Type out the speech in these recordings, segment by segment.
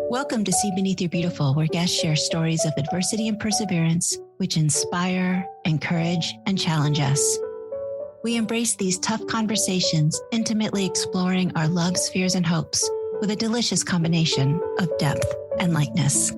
Welcome to See Beneath Your Beautiful, where guests share stories of adversity and perseverance, which inspire, encourage, and challenge us. We embrace these tough conversations, intimately exploring our loves, fears, and hopes with a delicious combination of depth and lightness.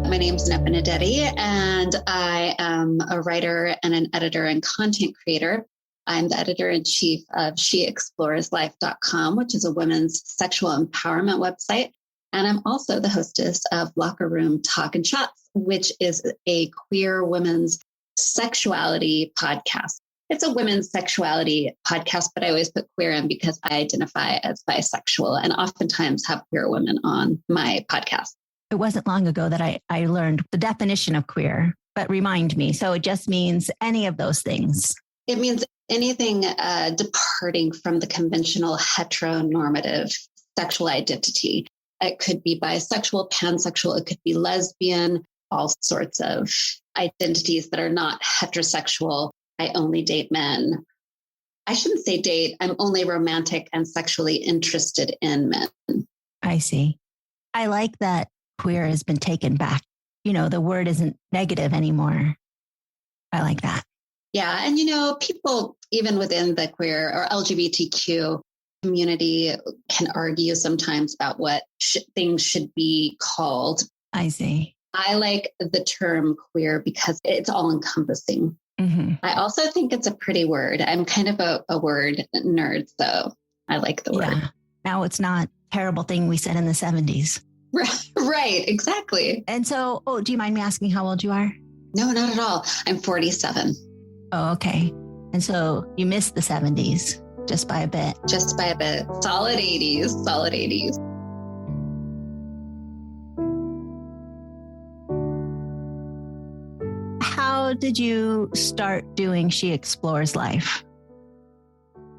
My name is Annette Benedetti, and I am a writer and an editor and content creator. I'm the editor-in-chief of SheExploresLife.com, which is a women's sexual empowerment website. And I'm also the hostess of Locker Room Talk and Shots, which is a queer women's sexuality podcast. It's a women's sexuality podcast, but I always put queer in because I identify as bisexual and oftentimes have queer women on my podcast. It wasn't long ago that I learned the definition of queer, but remind me. So it just means any of those things. It means anything departing from the conventional heteronormative sexual identity. It could be bisexual, pansexual, it could be lesbian, all sorts of identities that are not heterosexual. I only date men. I shouldn't say date. I'm only romantic and sexually interested in men. I see. I like that queer has been taken back. You know, the word isn't negative anymore. I like that. Yeah. And, people, even within the queer or LGBTQ community, can argue sometimes about what things should be called. I see. I like the term queer because it's all encompassing. Mm-hmm. I also think it's a pretty word. I'm kind of a word nerd, so I like the word. Yeah. Now it's not a terrible thing we said in the 70s. Right, exactly. And so, do you mind me asking how old you are? No, not at all. I'm 47. Oh, okay. And so you missed the 70s just by a bit. Just by a bit. Solid 80s. How did you start doing She Explores Life?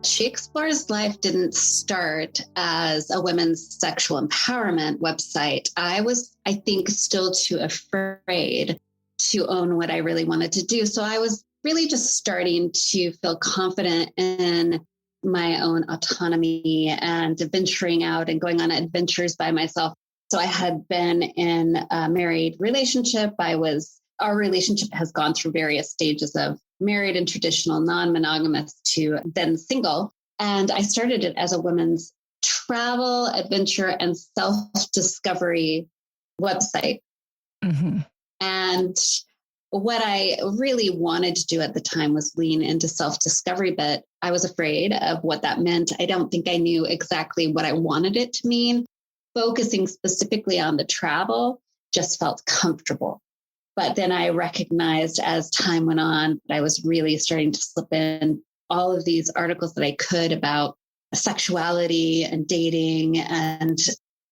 She Explores Life didn't start as a women's sexual empowerment website. I was, I think, still too afraid to own what I really wanted to do. So I was really just starting to feel confident in my own autonomy and venturing out and going on adventures by myself. So I had been in a married relationship. Our relationship has gone through various stages of married and traditional, non-monogamous to then single. And I started it as a women's travel, adventure, and self-discovery website. Mm-hmm. And what I really wanted to do at the time was lean into self-discovery, but I was afraid of what that meant. I don't think I knew exactly what I wanted it to mean. Focusing specifically on the travel just felt comfortable. But then I recognized as time went on, that I was really starting to slip in all of these articles that I could about sexuality and dating and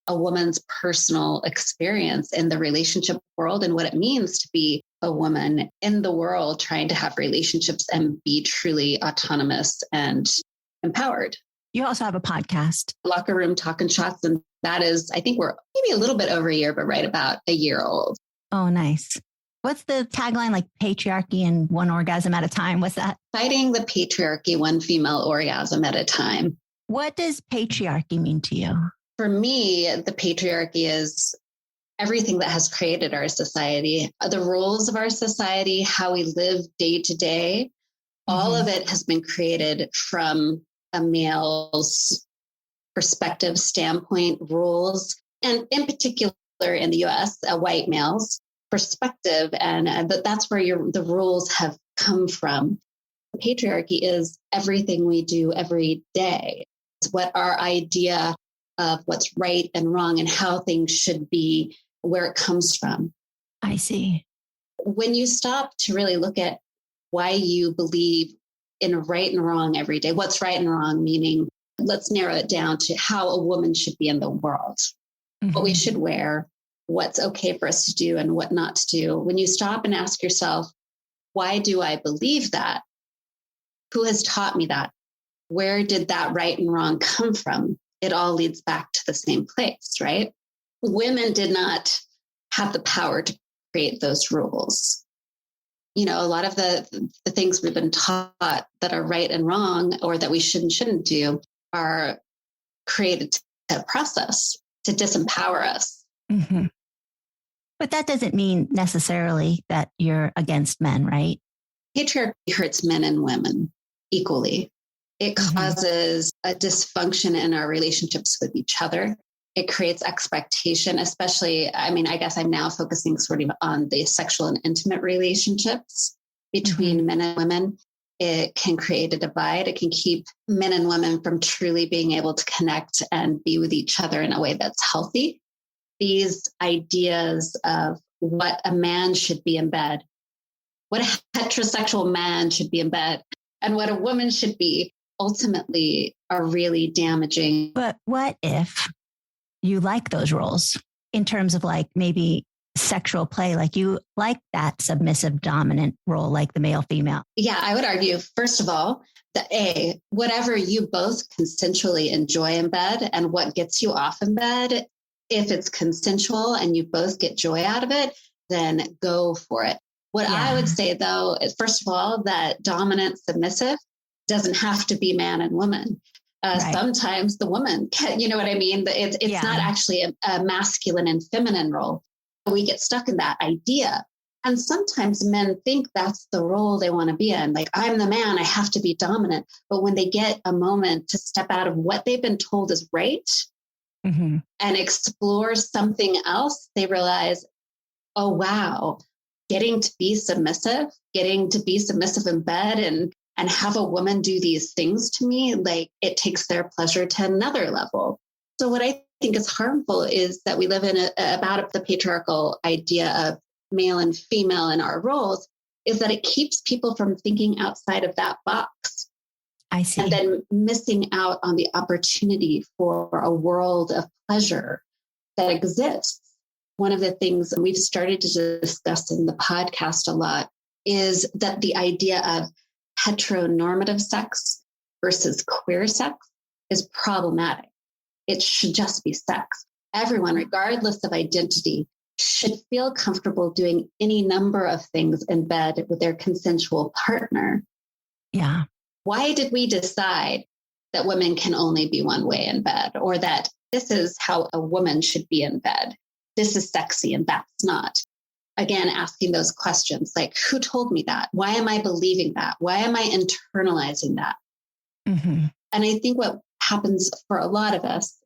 a woman's personal experience in the relationship world and what it means to be a woman in the world trying to have relationships and be truly autonomous and empowered. You also have a podcast. Locker Room Talk and Shots. And that is, I think we're maybe a little bit over a year, but right about a year old. Oh, nice. What's the tagline, like patriarchy and one orgasm at a time? What's that? Fighting the patriarchy, one female orgasm at a time. What does patriarchy mean to you? For me, the patriarchy is everything that has created our society, the rules of our society, how we live day to day. All of it has been created from a male's perspective, standpoint, rules, and in particular in the US, a white male's perspective. And that's where the rules have come from. Patriarchy is everything we do every day. It's what our idea of what's right and wrong and how things should be, where it comes from. I see. When you stop to really look at why you believe in right and wrong every day, what's right and wrong, meaning let's narrow it down to how a woman should be in the world, what we should wear, what's okay for us to do and what not to do. When you stop and ask yourself, why do I believe that? Who has taught me that? Where did that right and wrong come from? It all leads back to the same place, right? Women did not have the power to create those rules. A lot of the things we've been taught that are right and wrong or that we should and shouldn't do are created to process. to disempower us. Mm-hmm. But that doesn't mean necessarily that you're against men, right? Patriarchy hurts men and women equally. It causes a dysfunction in our relationships with each other. It creates expectation, especially, I mean, I guess I'm now focusing sort of on the sexual and intimate relationships between men and women. It can create a divide. It can keep men and women from truly being able to connect and be with each other in a way that's healthy. These ideas of what a man should be in bed, what a heterosexual man should be in bed, and what a woman should be ultimately are really damaging. But what if you like those roles in terms of like maybe sexual play, like you like that submissive dominant role, like the male female? Yeah, I would argue, first of all, that whatever you both consensually enjoy in bed and what gets you off in bed, if it's consensual and you both get joy out of it, then go for it. What I would say, though, is first of all, that dominant submissive doesn't have to be man and woman. Sometimes the woman can, you know what I mean? It's not actually a masculine and feminine role. We get stuck in that idea. And sometimes men think that's the role they want to be in. Like, I'm the man, I have to be dominant. But when they get a moment to step out of what they've been told is right and explore something else, they realize, oh, wow, getting to be submissive in bed and have a woman do these things to me, like it takes their pleasure to another level. So what I think is harmful is that we live in about the patriarchal idea of male and female in our roles, is that it keeps people from thinking outside of that box. I see. And then missing out on the opportunity for a world of pleasure that exists. One of the things we've started to discuss in the podcast a lot is that the idea of heteronormative sex versus queer sex is problematic. It should just be sex. Everyone, regardless of identity, should feel comfortable doing any number of things in bed with their consensual partner. Yeah. Why did we decide that women can only be one way in bed, or that this is how a woman should be in bed? This is sexy and that's not. Again, asking those questions like, who told me that? Why am I believing that? Why am I internalizing that? And I think what happens for a lot of us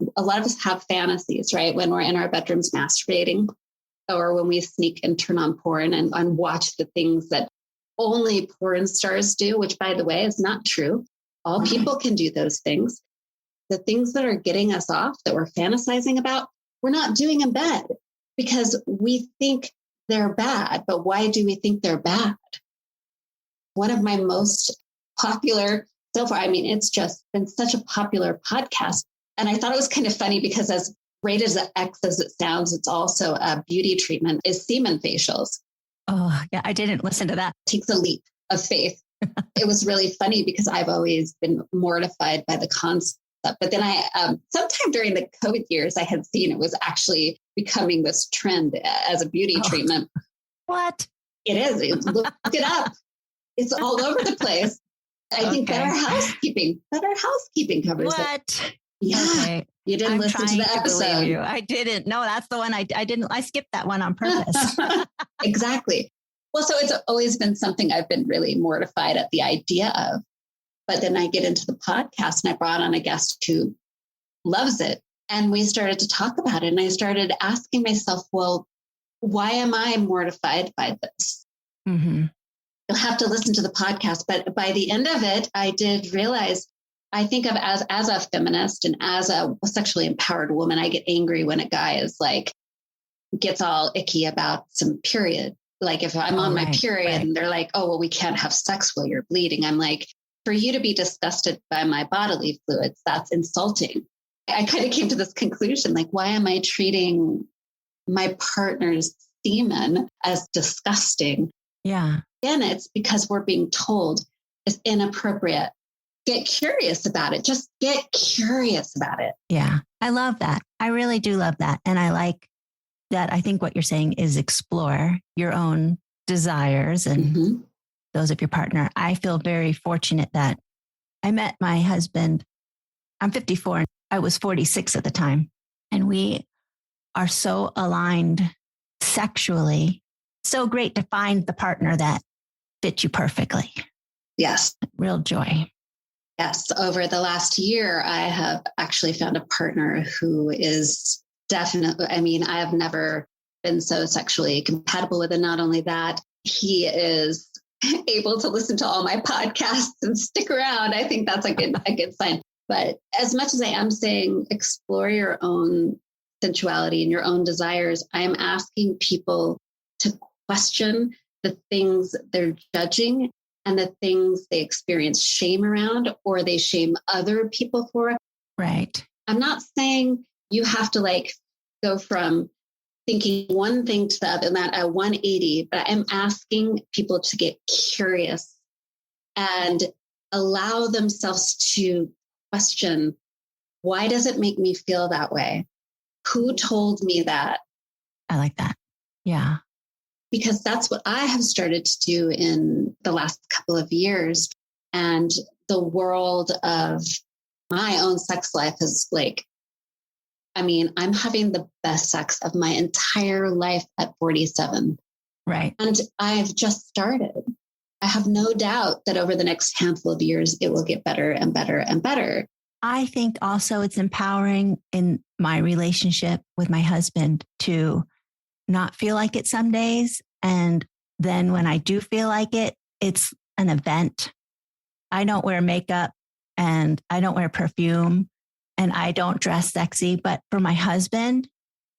have fantasies, right? When we're in our bedrooms masturbating, or when we sneak and turn on porn and watch the things that only porn stars do, which, by the way, is not true. All people can do those things. The things that are getting us off, that we're fantasizing about, we're not doing in bed because we think they're bad. But why do we think they're bad? One of my most popular so far, I mean, it's just been such a popular podcast. And I thought it was kind of funny because as great as X as it sounds, it's also a beauty treatment, is semen facials. Oh, yeah. I didn't listen to that. It takes a leap of faith. It was really funny because I've always been mortified by the concept. But then sometime during the COVID years, I had seen it was actually becoming this trend as a beauty treatment. What? It is. Look it up. It's all over the place. I think better housekeeping covers it. What? Yeah. Okay. You didn't listen to the episode. You. I didn't. No, that's the one I didn't. I skipped that one on purpose. Exactly. Well, so it's always been something I've been really mortified at the idea of. But then I get into the podcast and I brought on a guest who loves it. And we started to talk about it. And I started asking myself, well, why am I mortified by this? You'll have to listen to the podcast. But by the end of it, I did realize, I think of as a feminist and as a sexually empowered woman, I get angry when a guy is like, gets all icky about some period. Like if I'm on my period and they're like, oh, well, we can't have sex while you're bleeding. I'm like, for you to be disgusted by my bodily fluids, that's insulting. I kind of came to this conclusion, like, why am I treating my partner's semen as disgusting? Yeah. Again, it's because we're being told it's inappropriate. Get curious about it. Just get curious about it. Yeah. I love that. I really do love that. And I like that. I think what you're saying is explore your own desires and those of your partner. I feel very fortunate that I met my husband. I'm 54 and I was 46 at the time. And we are so aligned sexually. So great to find the partner that fits you perfectly. Yes. Real joy. Yes. Over the last year, I have actually found a partner who is definitely, I mean, I have never been so sexually compatible with. And not only that, he is able to listen to all my podcasts and stick around. I think that's a good sign. But as much as I am saying, explore your own sensuality and your own desires, I am asking people to question the things they're judging and the things they experience shame around, or they shame other people for. Right. I'm not saying you have to like go from thinking one thing to the other, not a 180, but I'm asking people to get curious and allow themselves to question, why does it make me feel that way? Who told me that? I like that. Yeah. Because that's what I have started to do in the last couple of years. And the world of my own sex life is like, I mean, I'm having the best sex of my entire life at 47. Right. And I've just started. I have no doubt that over the next handful of years, it will get better and better and better. I think also it's empowering in my relationship with my husband to not feel like it some days. And then when I do feel like it, it's an event. I don't wear makeup and I don't wear perfume and I don't dress sexy. But for my husband,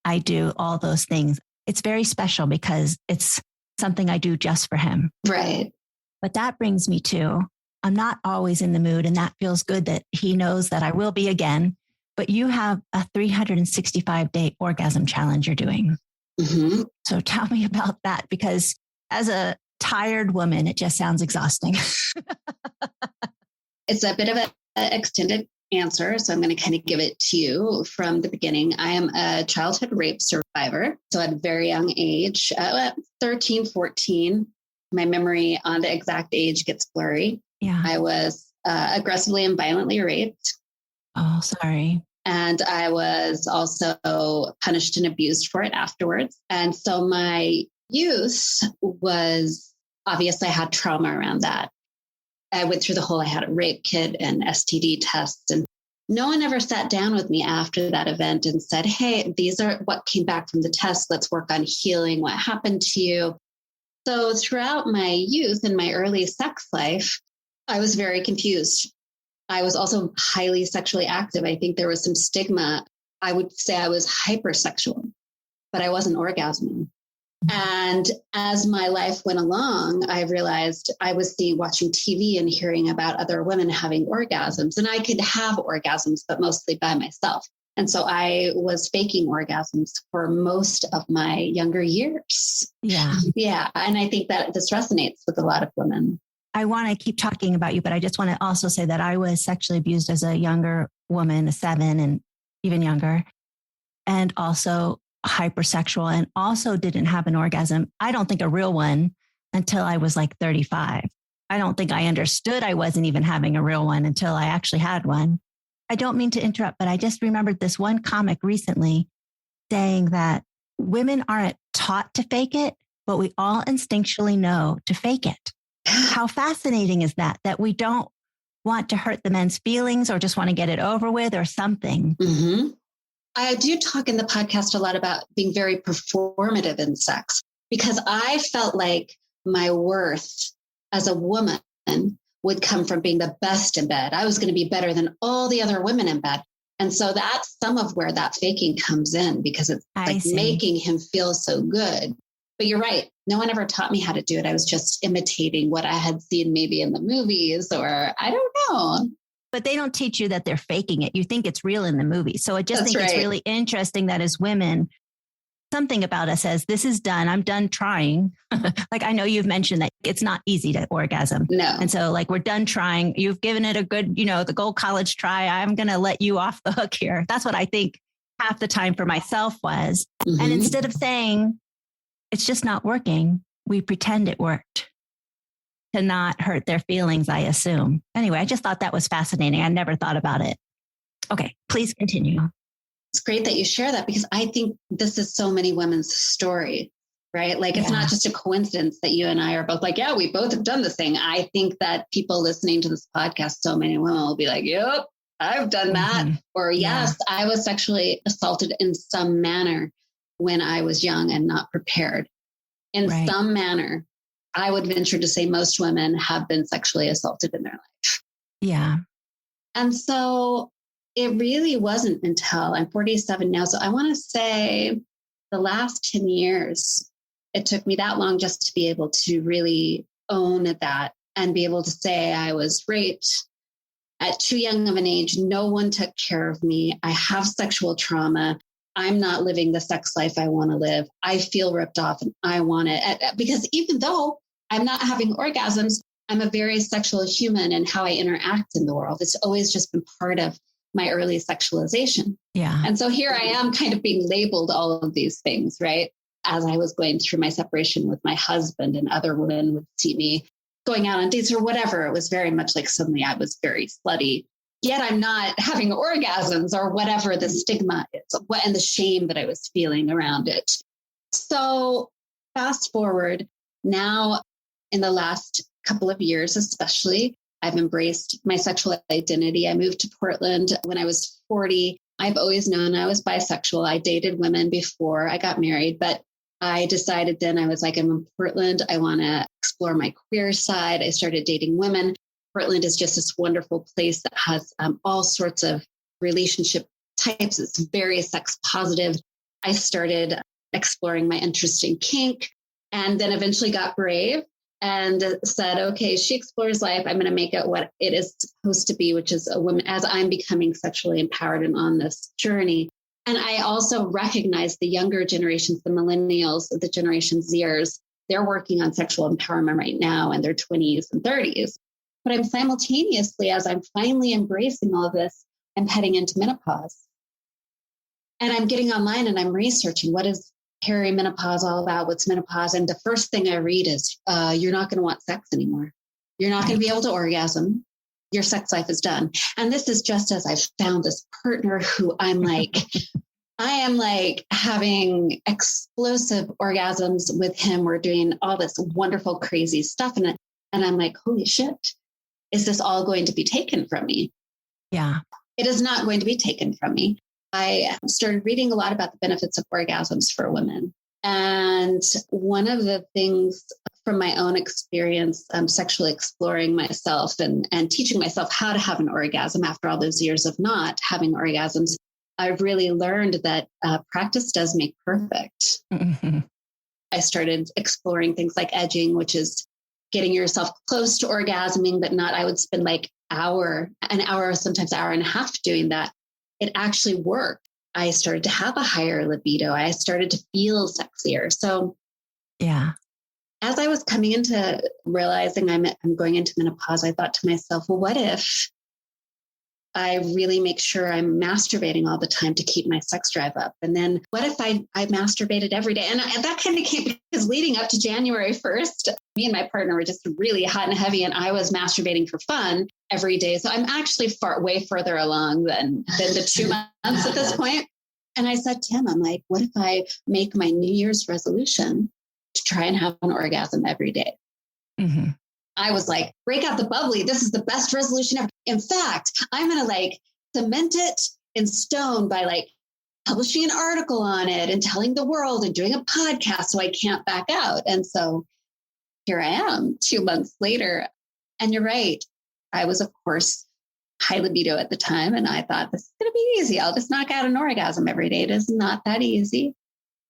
I do all those things. It's very special because it's something I do just for him. Right. But that brings me to, I'm not always in the mood, and that feels good that he knows that I will be again. But you have a 365-day orgasm challenge you're doing. Mm-hmm. So tell me about that, because as a tired woman, it just sounds exhausting. It's a bit of an extended answer, so I'm going to kind of give it to you from the beginning. I am a childhood rape survivor. So at a very young age, 13, 14, my memory on the exact age gets blurry. Yeah. I was aggressively and violently raped. Oh, sorry. And I was also punished and abused for it afterwards. And so my youth was, obviously I had trauma around that. I went through I had a rape kit and STD tests, and no one ever sat down with me after that event and said, hey, these are what came back from the test. Let's work on healing what happened to you. So throughout my youth and my early sex life, I was very confused. I was also highly sexually active. I think there was some stigma. I would say I was hypersexual, but I wasn't orgasming. And as my life went along, I realized I was watching TV and hearing about other women having orgasms, and I could have orgasms, but mostly by myself. And so I was faking orgasms for most of my younger years. Yeah. Yeah. And I think that this resonates with a lot of women. I want to keep talking about you, but I just want to also say that I was sexually abused as a younger woman, a 7 and even younger, and also hypersexual, and also didn't have an orgasm. I don't think a real one until I was like 35. I don't think I understood I wasn't even having a real one until I actually had one. I don't mean to interrupt, but I just remembered this one comic recently saying that women aren't taught to fake it, but we all instinctually know to fake it. How fascinating is that? That we don't want to hurt the men's feelings or just want to get it over with or something. Mm-hmm. I do talk in the podcast a lot about being very performative in sex, because I felt like my worth as a woman would come from being the best in bed. I was going to be better than all the other women in bed. And so that's some of where that faking comes in, because it's making him feel so good. But you're right. No one ever taught me how to do it. I was just imitating what I had seen maybe in the movies, or I don't know. But they don't teach you that they're faking it. You think it's real in the movie. So I just think it's really interesting that as women, something about us says, this is done. I'm done trying. Like, I know you've mentioned that it's not easy to orgasm. No. And so like, we're done trying. You've given it a good, the gold college try. I'm going to let you off the hook here. That's what I think half the time for myself was. Mm-hmm. And instead of saying it's just not working, we pretend it worked to not hurt their feelings, I assume. Anyway, I just thought that was fascinating. I never thought about it. Okay, please continue. it's great that you share that, because I think this is so many women's story, right? Like, it's not just a coincidence that you and I are both like, yeah, we both have done this thing. I think that people listening to this podcast, so many women will be like, yep, I've done that. Or yes, I was sexually assaulted in some manner when I was young and not prepared. In some manner, I would venture to say most women have been sexually assaulted in their life. Yeah. And so it really wasn't until I'm 47 now. So I want to say the last 10 years, it took me that long just to be able to really own that and be able to say I was raped at too young of an age. No one took care of me. I have sexual trauma. I'm not living the sex life I want to live. I feel ripped off and I want it. Because even though I'm not having orgasms, I'm a very sexual human, and how I interact in the world, it's always just been part of my early sexualization. Yeah. And so here I am kind of being labeled all of these things, right? As I was going through my separation with my husband, and other women would see me going out on dates or whatever. It was very much like suddenly I was very slutty, yet I'm not having orgasms, or whatever the stigma is, and the shame that I was feeling around it. So fast forward now, in the last couple of years, especially, I've embraced my sexual identity. I moved to Portland when I was 40. I've always known I was bisexual. I dated women before I got married, but I decided then, I was like, I'm in Portland. I want to explore my queer side. I started dating women. Portland is just this wonderful place that has all sorts of relationship types. It's very sex positive. I started exploring my interest in kink, and then eventually got brave and said, okay, She Explores Life, I'm going to make it what it is supposed to be, which is a woman, as I'm becoming sexually empowered and on this journey. And I also recognize the younger generations, the millennials, the Generation Zers, they're working on sexual empowerment right now in their 20s and 30s. But I'm simultaneously, as I'm finally embracing all of this, I'm heading into menopause. And I'm getting online and I'm researching, what is perimenopause all about? What's menopause? And the first thing I read is, you're not going to want sex anymore. You're not going to be able to orgasm. Your sex life is done. And this is just as I've found this partner who I'm like, I am like having explosive orgasms with him. We're doing all this wonderful, crazy stuff. And I'm like, holy shit, is this all going to be taken from me? Yeah. It is not going to be taken from me. I started reading a lot about the benefits of orgasms for women. And one of the things from my own experience, sexually exploring myself and teaching myself how to have an orgasm after all those years of not having orgasms, I've really learned that practice does make perfect. Mm-hmm. I started exploring things like edging, which is getting yourself close to orgasming, but not, I would spend like an hour, sometimes hour and a half doing that. It actually worked. I started to have a higher libido. I started to feel sexier. So yeah, as I was coming into realizing I'm going into menopause, I thought to myself, well, what if I really make sure I'm masturbating all the time to keep my sex drive up? And then what if I masturbated every day? And that kind of came because leading up to January 1st, me and my partner were just really hot and heavy, and I was masturbating for fun every day. So I'm actually way further along than the 2 months at this point. And I said to him, I'm like, what if I make my New Year's resolution to try and have an orgasm every day? Mm-hmm. I was like, break out the bubbly. This is the best resolution ever. In fact, I'm going to cement it in stone by publishing an article on it and telling the world and doing a podcast so I can't back out. And so here I am 2 months later. And you're right. I was, of course, high libido at the time. And I thought, this is going to be easy. I'll just knock out an orgasm every day. It is not that easy.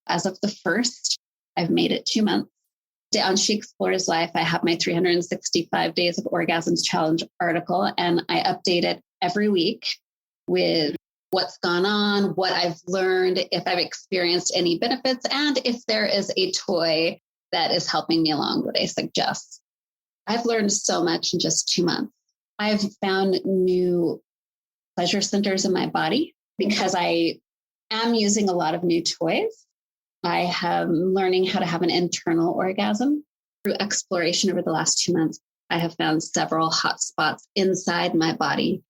As of the first, I've made it 2 months. On She Explores Life, I have my 365 Days of Orgasms Challenge article, and I update it every week with what's gone on, what I've learned, if I've experienced any benefits, and if there is a toy that is helping me along what I suggest. I've learned so much in just 2 months. I've found new pleasure centers in my body because I am using a lot of new toys. I have learning how to have an internal orgasm through exploration over the last 2 months. I have found several hot spots inside my body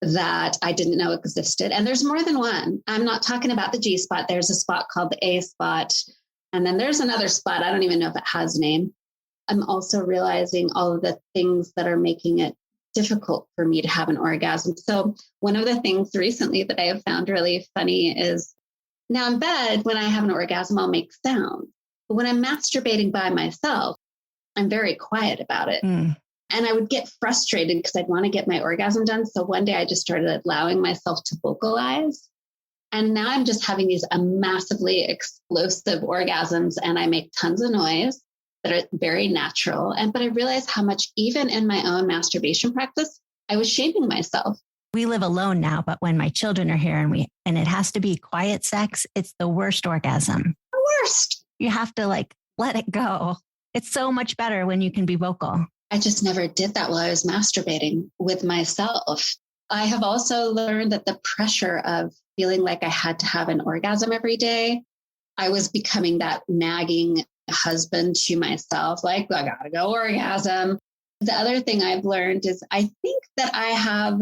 that I didn't know existed. And there's more than one. I'm not talking about the G spot. There's a spot called the A spot. And then there's another spot. I don't even know if it has a name. I'm also realizing all of the things that are making it difficult for me to have an orgasm. So one of the things recently that I have found really funny is now in bed, when I have an orgasm, I'll make sound. But when I'm masturbating by myself, I'm very quiet about it. And I would get frustrated because I'd want to get my orgasm done. So one day I just started allowing myself to vocalize. And now I'm just having these massively explosive orgasms and I make tons of noise that are very natural. But I realized how much, even in my own masturbation practice, I was shaming myself. We live alone now, but when my children are here and it has to be quiet sex, it's the worst orgasm. The worst. You have to let it go. It's so much better when you can be vocal. I just never did that while I was masturbating with myself. I have also learned that the pressure of feeling like I had to have an orgasm every day, I was becoming that nagging husband to myself, like, I gotta go orgasm. The other thing I've learned is I think that I have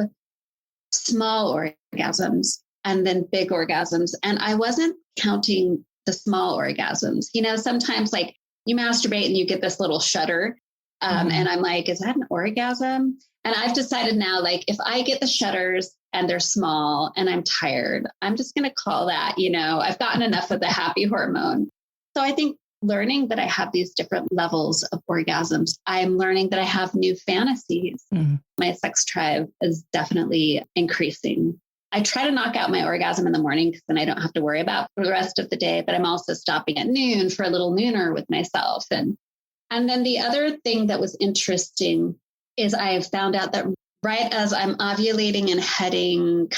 small orgasms and then big orgasms. And I wasn't counting the small orgasms. Sometimes like you masturbate and you get this little shudder. And I'm like, is that an orgasm? And I've decided now, like, if I get the shudders and they're small and I'm tired, I'm just going to call that, I've gotten enough of the happy hormone. So I think learning that I have these different levels of orgasms, I'm learning that I have new fantasies. My sex drive is definitely increasing. I try to knock out my orgasm in the morning because then I don't have to worry about for the rest of the day, but I'm also stopping at noon for a little nooner with myself. And then the other thing that was interesting is I found out that right as I'm ovulating and heading,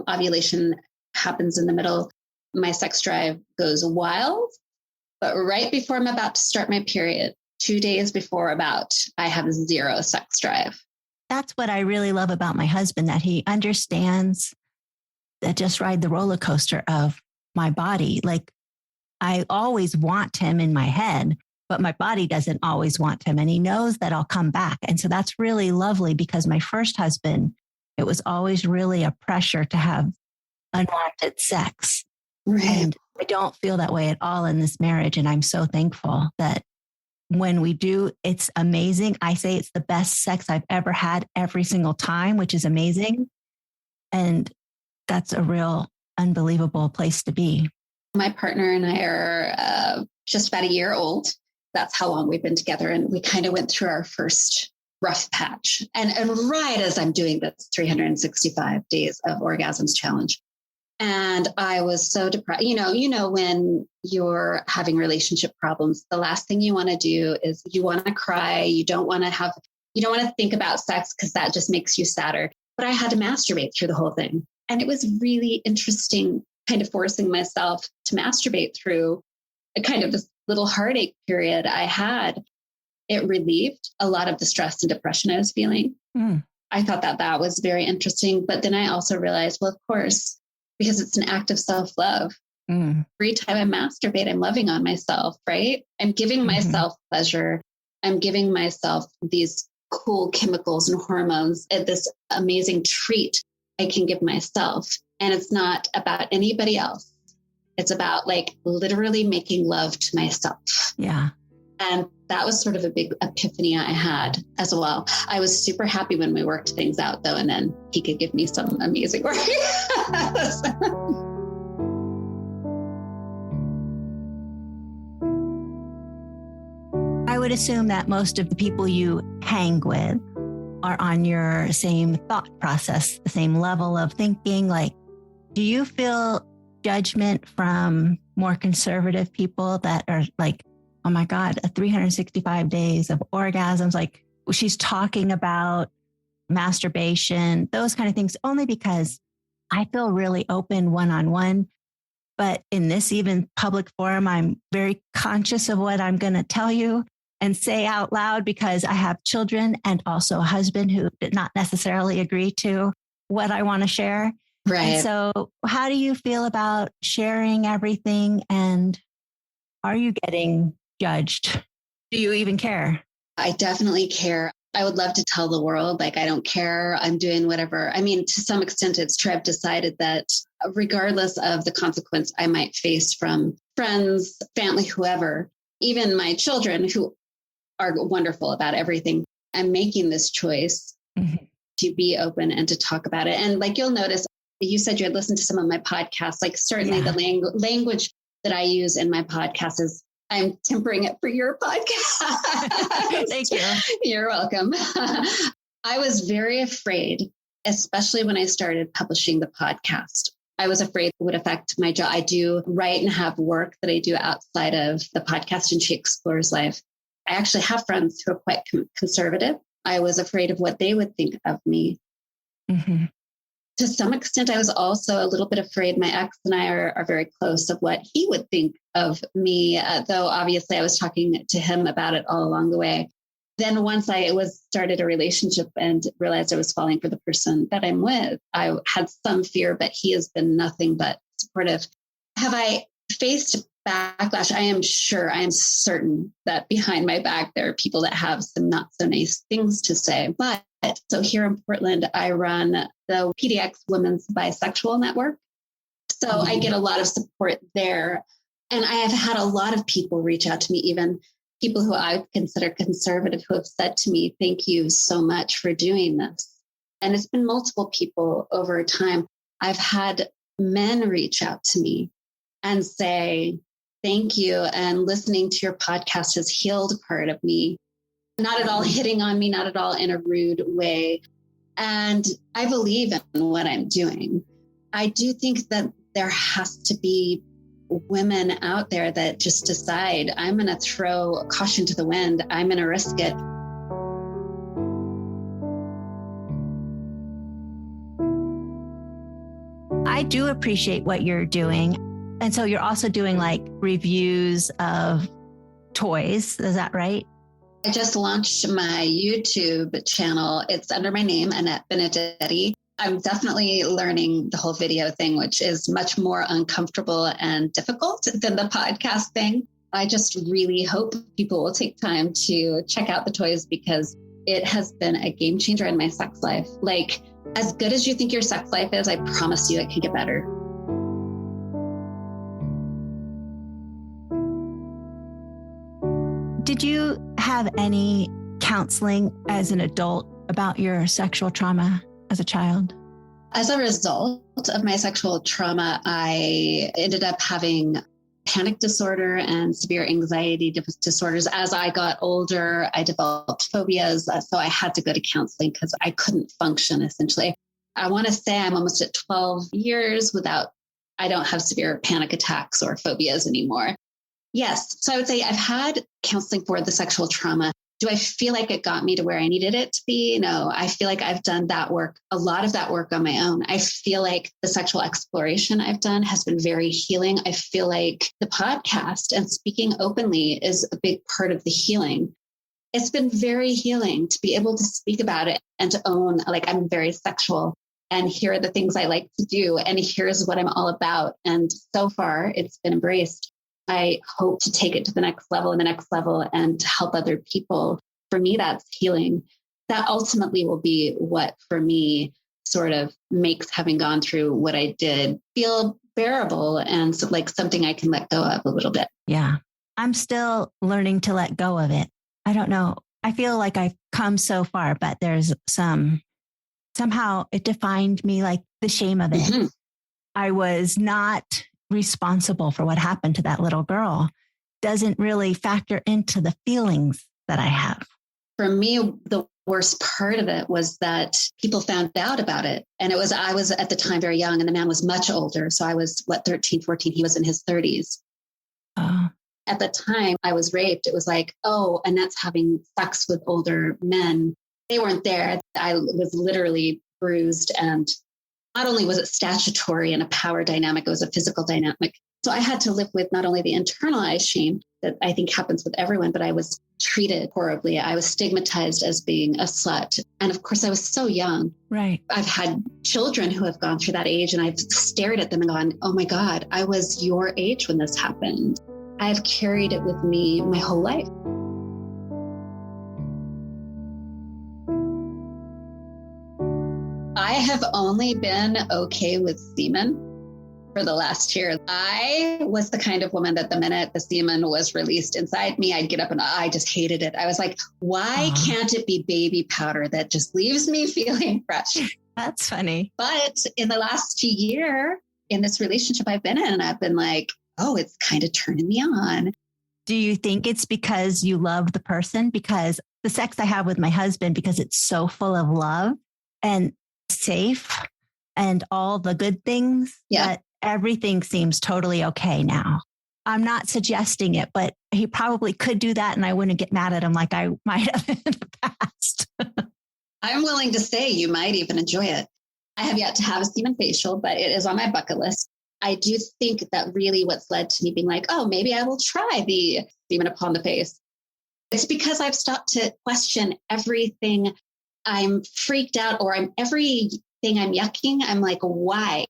ovulation happens in the middle, my sex drive goes wild. But right before I'm about to start my period, 2 days before I have zero sex drive. That's what I really love about my husband, that he understands that just ride the roller coaster of my body. Like I always want him in my head, but my body doesn't always want him. And he knows that I'll come back. And so that's really lovely because my first husband, it was always really a pressure to have unwanted sex. Right. And I don't feel that way at all in this marriage. And I'm so thankful that when we do, it's amazing. I say it's the best sex I've ever had every single time, which is amazing. And that's a real unbelievable place to be. My partner and I are just about a year old. That's how long we've been together. And we kind of went through our first rough patch. And right as I'm doing this 365 days of orgasms challenge. And I was so depressed. When you're having relationship problems, the last thing you want to do is you want to cry. You don't want to think about sex because that just makes you sadder. But I had to masturbate through the whole thing. And it was really interesting, kind of forcing myself to masturbate through a kind of this little heartache period I had. It relieved a lot of the stress and depression I was feeling. I thought that was very interesting. But then I also realized, well, of course, because it's an act of self-love. Every time I masturbate, I'm loving on myself, right? I'm giving myself pleasure. I'm giving myself these cool chemicals and hormones, this amazing treat I can give myself. And it's not about anybody else. It's about literally making love to myself. Yeah. And that was sort of a big epiphany I had as well. I was super happy when we worked things out though. And then he could give me some amazing work. I would assume that most of the people you hang with are on your same thought process, the same level of thinking. Do you feel judgment from more conservative people that are like, oh my God, 365 days of orgasms? She's talking about masturbation, those kind of things, only because I feel really open one-on-one. But in this even public forum, I'm very conscious of what I'm going to tell you and say out loud because I have children and also a husband who did not necessarily agree to what I want to share. Right. And so how do you feel about sharing everything? And are you getting judged? Do you even care? I definitely care. I would love to tell the world, like, I don't care. I'm doing whatever. I mean, to some extent, it's true. I've decided that regardless of the consequence I might face from friends, family, whoever, even my children who are wonderful about everything, I'm making this choice to be open and to talk about it. And like, you'll notice, you said you had listened to some of my podcasts, like certainly the language that I use in my podcast is, I'm tempering it for your podcast. Thank you. You're welcome. I was very afraid, especially when I started publishing the podcast. I was afraid it would affect my job. I do write and have work that I do outside of the podcast, and She Explores Life. I actually have friends who are quite conservative. I was afraid of what they would think of me. To some extent, I was also a little bit afraid. My ex and I are very close, of what he would think of me, though obviously I was talking to him about it all along the way. Then once I started a relationship and realized I was falling for the person that I'm with, I had some fear, but he has been nothing but supportive. Have I faced backlash? I am certain that behind my back, there are people that have some not so nice things to say. But so here in Portland, I run the PDX Women's Bisexual Network. So I get a lot of support there. And I have had a lot of people reach out to me, even people who I consider conservative, who have said to me, thank you so much for doing this. And it's been multiple people over time. I've had men reach out to me and say, thank you. And listening to your podcast has healed part of me. Not at all hitting on me, not at all in a rude way. And I believe in what I'm doing. I do think that there has to be women out there that just decide, I'm going to throw caution to the wind. I'm going to risk it. I do appreciate what you're doing. And so you're also doing like reviews of toys. Is that right? I just launched my YouTube channel. It's under my name, Annette Benedetti. I'm definitely learning the whole video thing, which is much more uncomfortable and difficult than the podcast thing. I just really hope people will take time to check out the toys, because it has been a game changer in my sex life. Like, as good as you think your sex life is, I promise you it can get better. Did you have any counseling as an adult about your sexual trauma as a child? As a result of my sexual trauma, I ended up having panic disorder and severe anxiety disorders. As I got older, I developed phobias. So I had to go to counseling because I couldn't function, essentially. I want to say I'm almost at 12 years I don't have severe panic attacks or phobias anymore. Yes. So I would say I've had counseling for the sexual trauma. Do I feel like it got me to where I needed it to be? No, I feel like I've done that work, a lot of that work on my own. I feel like the sexual exploration I've done has been very healing. I feel like the podcast and speaking openly is a big part of the healing. It's been very healing to be able to speak about it and to own, like, I'm very sexual and here are the things I like to do. And here's what I'm all about. And so far it's been embraced. I hope to take it to the next level and to help other people. For me, that's healing. That ultimately will be what, for me, sort of makes having gone through what I did feel bearable and so like something I can let go of a little bit. Yeah. I'm still learning to let go of it. I don't know. I feel like I've come so far, but there's somehow it defined me, like the shame of it. Mm-hmm. I was not responsible for what happened to that little girl. Doesn't really factor into the feelings that I have. For me, the worst part of it was that people found out about it. And I was at the time very young and the man was much older. So I was 13, 14. He was in his 30s. Oh. At the time I was raped, it was like, oh, Annette's having sex with older men. They weren't there. I was literally bruised, and not only was it statutory and a power dynamic, it was a physical dynamic. So I had to live with not only the internalized shame that I think happens with everyone, but I was treated horribly. I was stigmatized as being a slut. And of course, I was so young. Right. I've had children who have gone through that age, and I've stared at them and gone, oh my God, I was your age when this happened. I've carried it with me my whole life. have only been okay with semen for the last year. I was the kind of woman that the minute the semen was released inside me, I'd get up and I just hated it. I was like, why can't it be baby powder that just leaves me feeling fresh? That's funny. But in the last year, in this relationship I've been in, I've been like, oh, it's kind of turning me on. Do you think it's because you love the person? Because the sex I have with my husband, because it's so full of love and safe and all the good things, that everything seems totally okay now. I'm not suggesting it, but he probably could do that and I wouldn't get mad at him like I might have in the past. I'm willing to say you might even enjoy it. I have yet to have a semen facial, but it is on my bucket list. I do think that really what's led to me being like, oh, maybe I will try the semen upon the face. It's because I've stopped to question everything. I'm freaked out, or everything I'm yucking. I'm like, why?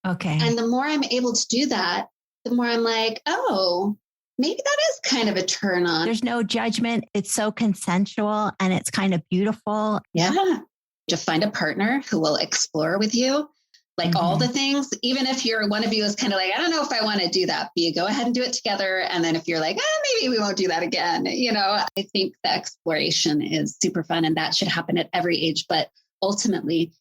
Okay. And the more I'm able to do that, the more I'm like, oh, maybe that is kind of a turn on. There's no judgment. It's so consensual and it's kind of beautiful. Yeah. To find a partner who will explore with you, like all the things, even if one of you is kind of like, I don't know if I want to do that, but you go ahead and do it together. And then if you're like, maybe we won't do that again. I think the exploration is super fun and that should happen at every age. But ultimately,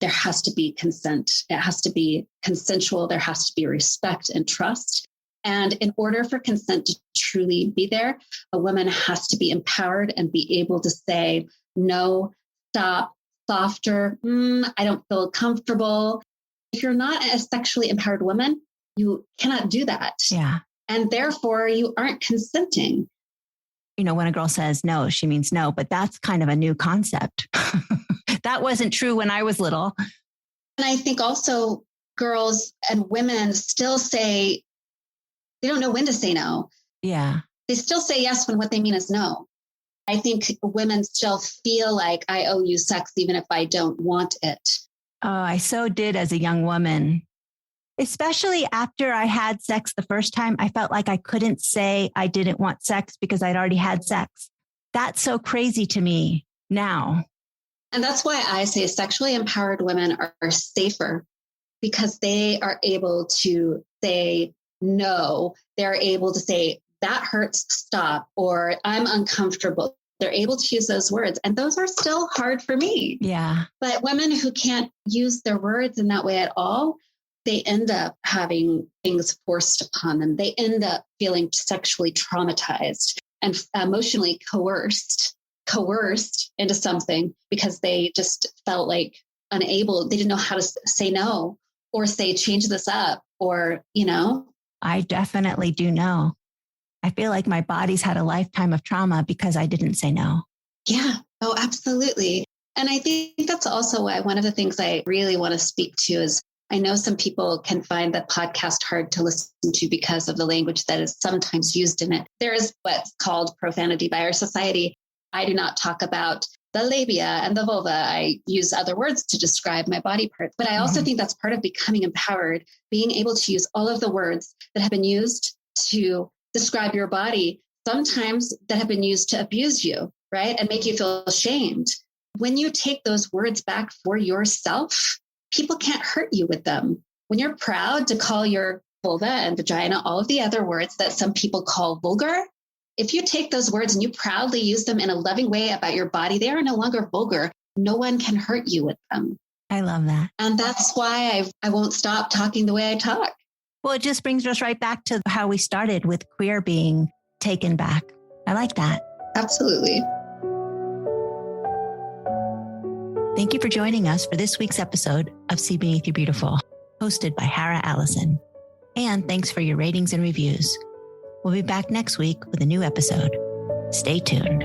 there has to be consent. It has to be consensual. There has to be respect and trust. And in order for consent to truly be there, a woman has to be empowered and be able to say, no, stop, softer. I don't feel comfortable. If you're not a sexually empowered woman, you cannot do that. Yeah. And therefore you aren't consenting. When a girl says no, she means no, but that's kind of a new concept. That wasn't true when I was little. And I think also girls and women still say, they don't know when to say no. Yeah. They still say yes when what they mean is no. I think women still feel like I owe you sex even if I don't want it. Oh, I so did as a young woman. Especially after I had sex the first time, I felt like I couldn't say I didn't want sex because I'd already had sex. That's so crazy to me now. And that's why I say sexually empowered women are safer, because they are able to say no. They're able to say, that hurts, stop, or I'm uncomfortable. They're able to use those words. And those are still hard for me. Yeah. But women who can't use their words in that way at all, they end up having things forced upon them. They end up feeling sexually traumatized and emotionally coerced into something because they just felt like unable. They didn't know how to say no or say, change this up, or, I definitely do know. I feel like my body's had a lifetime of trauma because I didn't say no. Yeah. Oh, absolutely. And I think that's also why one of the things I really want to speak to is, I know some people can find the podcast hard to listen to because of the language that is sometimes used in it. There is what's called profanity by our society. I do not talk about the labia and the vulva. I use other words to describe my body parts. But I also think that's part of becoming empowered, being able to use all of the words that have been used to describe your body, sometimes that have been used to abuse you, right? And make you feel ashamed. When you take those words back for yourself, people can't hurt you with them. When you're proud to call your vulva and vagina all of the other words that some people call vulgar, if you take those words and you proudly use them in a loving way about your body, they are no longer vulgar. No one can hurt you with them. I love that. And that's why I won't stop talking the way I talk. Well, it just brings us right back to how we started with queer being taken back. I like that. Absolutely. Thank you for joining us for this week's episode of See Beneath Your Beautiful, hosted by Hara Allison. And thanks for your ratings and reviews. We'll be back next week with a new episode. Stay tuned.